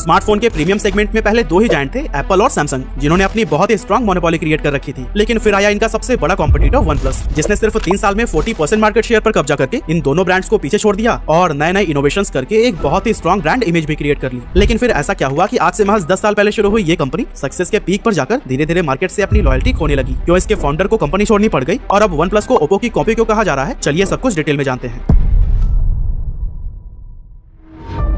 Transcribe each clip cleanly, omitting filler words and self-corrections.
Smartphone के premium segment में पहले दो ही जायंट थे, एप्पल और सैमसंग, जिन्होंने अपनी बहुत ही स्ट्रॉन्ग मोनोपोली क्रिएट कर रखी थी। लेकिन फिर आया इनका सबसे बड़ा कॉम्पिटिटर OnePlus, जिसने सिर्फ 3 साल में 40% मार्केट शेयर पर कब्जा करके इन दोनों ब्रांड्स को पीछे छोड़ दिया और नए नए इनोवेशंस करके एक बहुत ही स्ट्रॉन्ग ब्रांड इमेज भी क्रिएट कर ली। लेकिन फिर ऐसा क्या हुआ कि आज से महज 10 साल पहले शुरू हुई ये कंपनी सक्सेस के पीक पर जाकर धीरे धीरे मार्केट से अपनी लॉयल्टी खोने लगी। क्यों इसके फाउंडर को कंपनी छोड़नी पड़ गई और अब OnePlus को ओप्पो की कॉपी क्यों कहा जा रहा है, चलिए सब कुछ डिटेल में जानते हैं।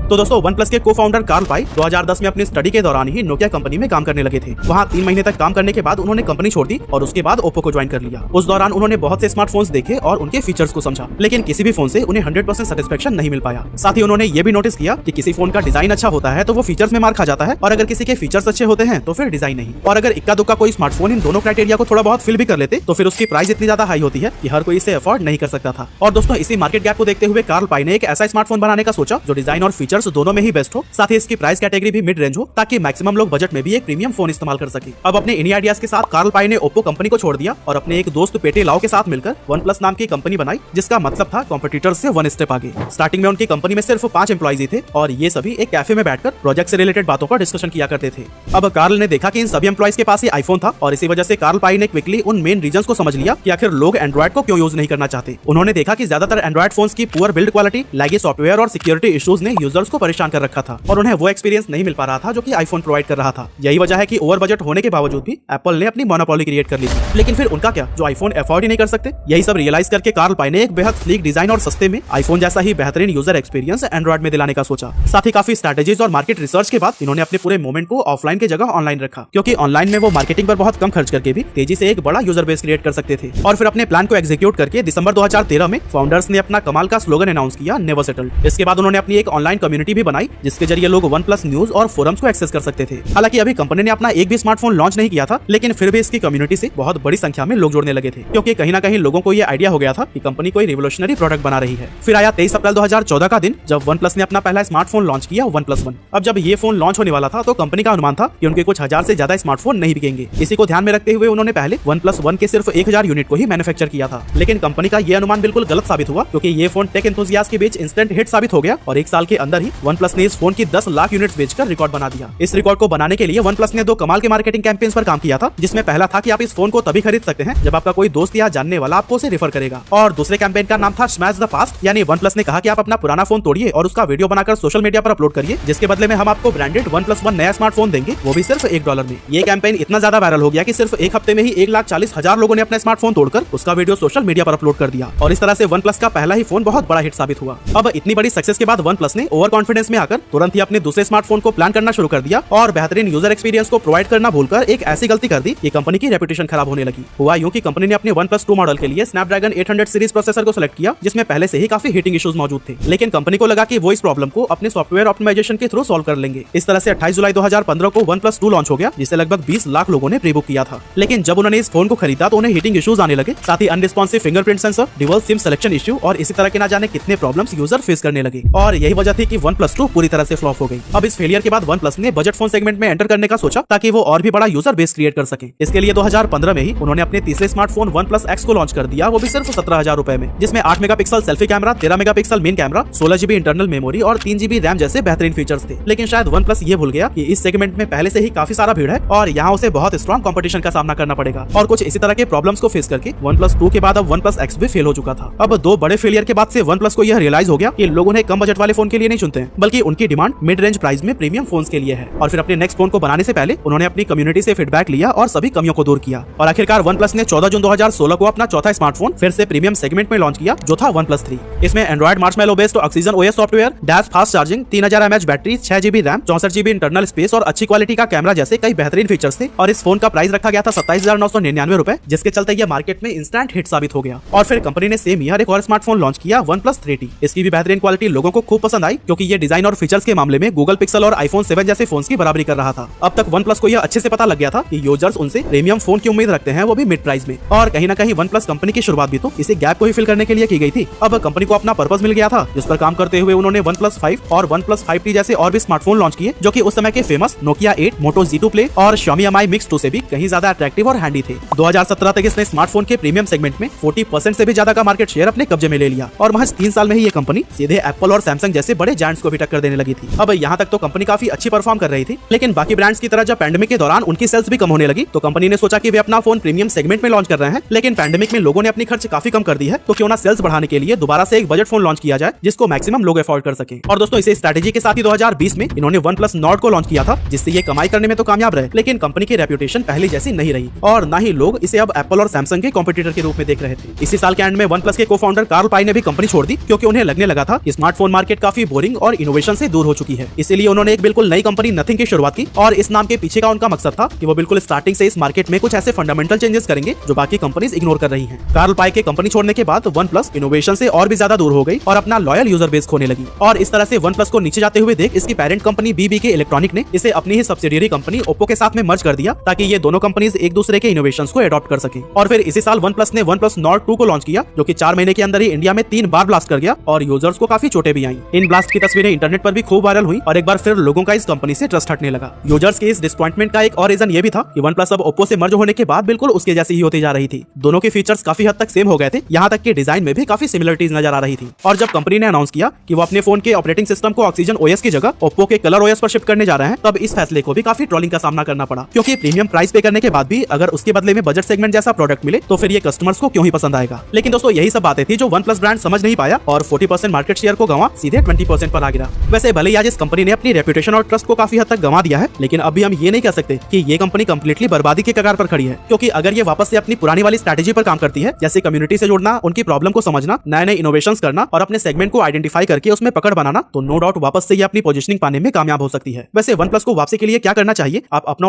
तो दोस्तों, OnePlus के को-फाउंडर कार्ल पाई 2010 में अपनी स्टडी के दौरान ही नोकिया कंपनी में काम करने लगे थे। वहां 3 महीने तक काम करने के बाद उन्होंने कंपनी छोड़ दी और उसके बाद ओप्पो को ज्वाइन कर लिया। उस दौरान उन्होंने बहुत से स्मार्टफोन्स देखे और उनके फीचर्स को समझा, लेकिन किसी भी फोन से उन्हें 100% सेटिस्फेक्शन नहीं मिल पाया। साथ ही उन्होंने ये भी नोटिस किया कि किसी फोन का डिजाइन अच्छा होता है तो वो फीचर्स में मार खा जाता है, और अगर किसी के फीचर्स अच्छे होते हैं तो फिर डिजाइन नहीं। और अगर इक्का दुक्का कोई स्मार्टफोन इन दोनों क्राइटेरिया को थोड़ा बहुत फिल भी कर लेते तो फिर उसकी प्राइस इतनी ज्यादा हाई होती है कि हर कोई इसे अफोर्ड नहीं कर सकता था। और दोस्तों, इसी मार्केट गैप को देखते हुए कार्ल पाई ने एक ऐसा स्मार्टफोन बनाने का सोचा जो डिजाइन और फीचर्स दोनों में ही बेस्ट हो, साथ ही इसकी प्राइस कैटेगरी भी मिड रेंज हो, ताकि मैक्सिमम लोग बजट में भी एक प्रीमियम फोन इस्तेमाल कर सके। अब अपने इन्हीं आइडियाज के साथ कार्ल पाई ने ओप्पो कंपनी को छोड़ दिया और अपने एक दोस्त पेटे लाओ के साथ मिलकर OnePlus नाम की कंपनी बनाई, जिसका मतलब था कॉम्पिटिटर से 1 स्टेप आगे। स्टार्टिंग में उनकी कंपनी में सिर्फ 5 एम्प्लॉइज ही थे और ये सभी एक कैफे में बैठकर प्रोजेक्ट से रिलेटेड बातों पर डिस्कशन किया करते थे। अब कार्ल ने देखा कि इन सभी एम्प्लॉइज के पास ही आईफोन था और इसी वजह से कार्ल पाई ने क्विकली उन मेन रीजंस को समझ लिया कि आखिर लोग एंड्रॉइड को क्यों यूज नहीं करना चाहते। उन्होंने देखा कि ज्यादातर एंड्रॉइड फोन्स की पुअर बिल्ड क्वालिटी, लैगी सॉफ्टवेयर और सिक्योरिटी इश्यूज ने यूजर्स को परेशान कर रखा था और उन्हें वो एक्सपीरियंस नहीं मिल पा रहा था जो कि आईफोन प्रोवाइड कर रहा था। यही वजह है कि ओवर बजट होने के बावजूद भी एप्पल ने अपनी मोनोपोली क्रिएट कर ली थी। लेकिन फिर उनका क्या, जो आईफोन अफोर्ड ही नहीं कर सकते। यही सब रियलाइज करके कार्ल पाई ने एक बेहद स्लीक डिजाइन और सस्ते में आईफोन जैसा ही बेहतरीन यूजर एक्सपीरियंस एंड्रॉइड में दिलाने का सोचा। साथ ही काफी स्ट्रेटेजीज और मार्केट रिसर्च के बाद इन्होंने अपने पूरे मूवमेंट को ऑफलाइन की जगह ऑनलाइन रखा, क्योंकि ऑनलाइन में वो मार्केटिंग पर बहुत कम खर्च करके भी तेजी से एक बड़ा यूजर बेस क्रिएट कर सकते थे। और फिर अपने प्लान को एग्जीक्यूट करके दिसंबर 2013 में फाउंडर्स ने अपना कमाल का स्लोगन अनाउंस किया, नेवर सेटल्ड। इसके बाद उन्होंने अपनी एक ऑनलाइन कम्युनिटी भी बनाई, जिसके जरिए लोग OnePlus न्यूज और फोरम्स को एक्सेस कर सकते थे। हालांकि अभी कंपनी ने अपना एक भी स्मार्टफोन लॉन्च नहीं किया था, लेकिन फिर भी इसकी कम्युनिटी से बहुत बड़ी संख्या में लोग जुड़ने लगे थे, क्योंकि कहीं ना कहीं लोगों को ये आइडिया हो गया था कि कंपनी कोई रिवोल्यूशनरी प्रोडक्ट बना रही है। फिर आया 23 अप्रैल 2014 का दिन, जब OnePlus ने अपना पहला स्मार्टफोन लॉन्च किया, OnePlus 1। अब जब ये फोन लॉन्च होने वाला था तो कंपनी का अनुमान था कि उनके कुछ 1000 से ज्यादा स्मार्टफोन नहीं बिकेंगे। इसी को ध्यान में रखते हुए उन्होंने पहले OnePlus 1 के सिर्फ 1000 यूनिट को ही मैन्युफैक्चर किया था। लेकिन कंपनी का ये अनुमान बिल्कुल गलत साबित हुआ, क्योंकि ये फोन टेक एंथुसियास्ट के बीच इंस्टेंट हिट साबित हो गया और 1 साल के अंदर ही OnePlus ने इस फोन की 10 लाख यूनिट्स बेचकर रिकॉर्ड बना दिया। इस रिकॉर्ड को बनाने के लिए OnePlus ने 2 कमाल के मार्केटिंग कैंपेन्स पर काम किया था, जिसमें पहला था कि आप इस फोन को तभी खरीद सकते हैं जब आपका कोई दोस्त या जानने वाला आपको उसे रेफर करेगा, और दूसरे कैंपेन का नाम था स्मैश द पास्ट, यानी OnePlus ने कहा कि आप अपना पुराना फोन तोड़िए और उसका वीडियो बनाकर सोशल मीडिया पर अपलोड करिए, जिसके बदले में हम आपको ब्रांडेड OnePlus 1 नया स्मार्टफोन देंगे, वो भी सिर्फ $1 में। ये कैंपेन इतना ज्यादा वायरल हो गया कि सिर्फ एक हफ्ते में ही 1,40,000 लोगों ने अपना स्मार्टफोन तोड़कर उसका वीडियो सोशल मीडिया पर अपलोड कर दिया, और इस तरह से OnePlus का पहला ही फोन बहुत बड़ा हिट साबित हुआ। अब इतनी बड़ी सक्सेस के बाद OnePlus ने ओवर कॉन्फिडेंस में आकर तुरंत ही अपने दूसरे स्मार्टफोन को प्लान करना शुरू कर दिया और बेहतरीन यूजर एक्सपीरियंस को प्रोवाइड करना भूलकर एक ऐसी गलती कर दी कि कंपनी की रेपुटेशन खराब होने लगी। हुआ यूं कि कंपनी ने अपने OnePlus 2 मॉडल के लिए स्नैपड्रैगन 800 सीरीज प्रोसेसर को सिलेक्ट किया, जिसमें पहले से ही काफी हीटिंग इश्यूज मौजूद थे। लेकिन कंपनी को लगा कि वो इस प्रॉब्लम को अपने सॉफ्टवेयर ऑप्टिमाइजेशन के थ्रू सॉल्व कर लेंगे। इस तरह से 28 जुलाई 2015 को OnePlus 2 लॉन्च हो गया, जिसे लगभग 20 लाख लोगों ने प्री बुक किया था। लेकिन जब उन्होंने इस फोन को खरीदा तो उन्हें हीटिंग इश्यूज आने लगे, साथ ही unresponsive fingerprint sensor, dual SIM selection issue और इसी तरह के ना जाने कितने प्रॉब्लम्स यूजर फेस करने लगे, और यही वजह थी कि OnePlus 2 पूरी तरह से फ्लॉप हो गई। अब इस फेलियर के बाद OnePlus ने बजट फोन सेगमेंट में एंटर करने का सोचा, ताकि वो और भी बड़ा यूजर बेस क्रिएट कर सके। इसके लिए 2015 में ही उन्होंने अपने तीसरे स्मार्टफोन OnePlus X को लॉन्च कर दिया, वो भी सिर्फ 17,000 रुपए में, जिसमें 8 megapixel selfie camera, 13 megapixel main camera, 16 GB internal memory और 3 GB रैम जैसे बेहतरीन फीचर्स थे। लेकिन शायद OnePlus ये भूल गया कि इस सेगमेंट में पहले से ही काफी सारा भीड़ है और यहाँ उसे बहुत स्ट्रॉन्ग कंपटीशन का सामना करना पड़ेगा, और कुछ इसी तरह के प्रॉब्लम्स को फेस करके OnePlus 2 के बाद अब OnePlus X भी फेल हो चुका था। अब 2 बड़े फेलियर के बाद से OnePlus को यह रियलाइज हो गया कि लोग उन्हें कम बजट वाले फोन के लिए नहीं चुनते हैं, बल्कि उनकी डिमांड मिड रेंज प्राइस में प्रीमियम फोन्स के लिए है। और फिर अपने नेक्स्ट फोन को बनाने से पहले उन्होंने अपनी कम्युनिटी से फीडबैक लिया और सभी कमियों को दूर किया, और आखिरकार OnePlus ने 14 जून 2016 को अपना चौथा स्मार्टफोन फिर से प्रीमियम सेगमेंट में लॉन्च किया, जो था OnePlus 3। इसमें Android Marshmallow based oxygen OS software, dash fast charging, 3000 mAh battery, 6 GB RAM, 64 GB internal space और अच्छी क्वालिटी का कैमरा जैसे कई बेहतरीन फीचर्स थे। और इस फोन का प्राइस रखा गया था 27,999 रुपए, जिसके चलते यह मार्केट में इंस्टेंट हिट साबित हो गया। और फिर कंपनी ने सेम ईयर एक और स्मार्टफोन लॉन्च किया, OnePlus 3T। इसकी भी बेहतरीन क्वालिटी लोगों को खूब पसंद आई, क्योंकि ये डिजाइन और फीचर्स के मामले में गूगल पिक्सल और iPhone 7 जैसे फोन्स की बराबरी कर रहा था। अब तक OnePlus को यह अच्छे से पता लग गया था कि यूजर्स उनसे प्रीमियम फोन की उम्मीद रखते हैं, वो भी मिड प्राइस में। और कहीं ना कहीं OnePlus कंपनी की शुरुआत भी तो इसी गैप को ही फिल करने के लिए की गई थी। अब कंपनी को अपना पर्पस मिल गया था, जिस पर काम करते हुए उन्होंने OnePlus 5 और OnePlus 5T जैसे और भी स्मार्टफोन लॉन्च किए, जो कि उस समय के famous Nokia 8, Moto Z2 Play और Xiaomi Mi Mix 2 से भी कहीं ज्यादा अट्रैक्टिव और हैंडी थे। 2017 तक इसने स्मार्टफोन के प्रीमियम सेगमेंट में 40% से भी ज्यादा का मार्केट शेयर अपने कब्जे में ले लिया, और महज 3 साल में ही ये कंपनी सीधे एप्पल और सैमसंग जैसे बड़े जायंट ब्रांड्स को भी टक्कर देने लगी थी। अब यहाँ तक तो कंपनी काफी अच्छी परफॉर्म कर रही थी, लेकिन बाकी ब्रांड्स की तरह जब पैंडेमिक के दौरान उनकी सेल्स भी कम होने लगी तो कंपनी ने सोचा कि वे अपना फोन प्रीमियम सेगमेंट में लॉन्च कर रहे हैं, लेकिन पैंडेमिक में लोगों ने अपनी खर्च काफी कम कर दी है, तो क्यों ना सेल्स बढ़ाने के लिए दोबारा से एक बजट फोन लॉन्च किया जाए जिसको मैक्सिमम लोग अफोर्ड कर सके। और दोस्तों इसी स्ट्रेटेजी के साथ ही 2020 में इन्होंने OnePlus Nord को लॉन्च किया था, जिससे ये कमाई करने में तो कामयाब रहे, लेकिन कंपनी की रेपुटेशन पहले जैसी नहीं रही और ना ही लोग इसे अब एप्पल और सैमसंग के कॉम्पिटिटर के रूप में देख रहे थे। इसी साल के एंड में OnePlus के को-फाउंडर कार्ल पाई ने भी कंपनी छोड़ दी, क्योंकि उन्हें लगने लगा था कि स्मार्टफोन मार्केट काफी बोरिंग और इनोवेशन से दूर हो चुकी है। इसीलिए उन्होंने एक बिल्कुल नई कंपनी नथिंग की शुरुआत की और इस नाम के पीछे का उनका मकसद था कि वो बिल्कुल स्टार्टिंग से इस मार्केट में कुछ ऐसे फंडामेंटल चेंजेस करेंगे जो बाकी कंपनीज इग्नोर कर रही हैं। कार्ल पाई के कंपनी छोड़ने के बाद OnePlus इनोवेशन से और भी ज्यादा दूर हो गई और अपना लॉयल यूजर बेस खोने लगी, और इस तरह से OnePlus को नीचे जाते हुए देख इसकी पेरेंट कंपनी BBK इलेक्ट्रॉनिक ने इसे अपनी ही सब्सिडियरी कंपनी ओप्पो के साथ में मर्ज कर दिया, ताकि ये दोनों कंपनीज एक दूसरे के इनोवेशंस को अडॉप्ट कर सके। और फिर इसी साल OnePlus ने OnePlus Nord 2 को लॉन्च किया, जो कि 4 महीने के अंदर ही इंडिया में 3 बार ब्लास्ट कर गया और यूजर्स को काफी चोटें भी आई। इन ब्लास्ट की तस्वीरें इंटरनेट पर भी खूब वायरल हुई और एक बार फिर लोगों का इस कंपनी से ट्रस्ट हटने लगा। यूजर्स के इस डिसअपॉइंटमेंट का एक और रीजन ये भी था कि OnePlus अब ओप्पो से मर्ज होने के बाद बिल्कुल उसके जैसी ही होती जा रही थी। दोनों के फीचर्स काफी हद तक सेम हो गए थे, यहाँ तक कि डिजाइन में भी काफी सिमिलरिटीज नजर आ रही थी। और जब कंपनी ने अनाउंस किया कि वो अपने फोन के ऑपरेटिंग सिस्टम को ऑक्सीजन OS की जगह ओप्पो के कलर OS पर शिफ्ट करने जा रहे हैं, तब इस फैसले को भी काफी ट्रोलिंग का सामना करना पड़ा, क्योंकि प्रीमियम प्राइस पे करने के बाद भी अगर उसके बदले में बजट सेगमेंट जैसा प्रोडक्ट मिले तो फिर ये कस्टमर्स को क्यों ही पसंद आएगा। लेकिन दोस्तों यही सब बातें थी जो OnePlus ब्रांड समझ नहीं पाया और 40% मार्केट शेयर को गंवा सीधे 20% पर आ गिरा। वैसे भले ही आज इस कंपनी ने अपनी रेपुटेशन और ट्रस्ट को काफी हद तक गंवा दिया है, लेकिन अभी हम ये नहीं कह सकते कि ये कंपनी कंप्लीटली बर्बादी के कगार पर खड़ी है, क्योंकि अगर ये वापस से अपनी पुरानी वाली स्ट्रेटेजी पर काम करती है, जैसे कम्युनिटी से जुड़ना, उनकी प्रॉब्लम को समझना, नए नए इनोवेशंस करना और अपने सेगमेंट को आइडेंटिफाई करके उसमें पकड़ बनाना, तो नो डाउट वापस से ये अपनी पोजीशनिंग पाने में कामयाब हो सकती है। वैसे OnePlus को वापसी के लिए क्या करना चाहिए, आप अपना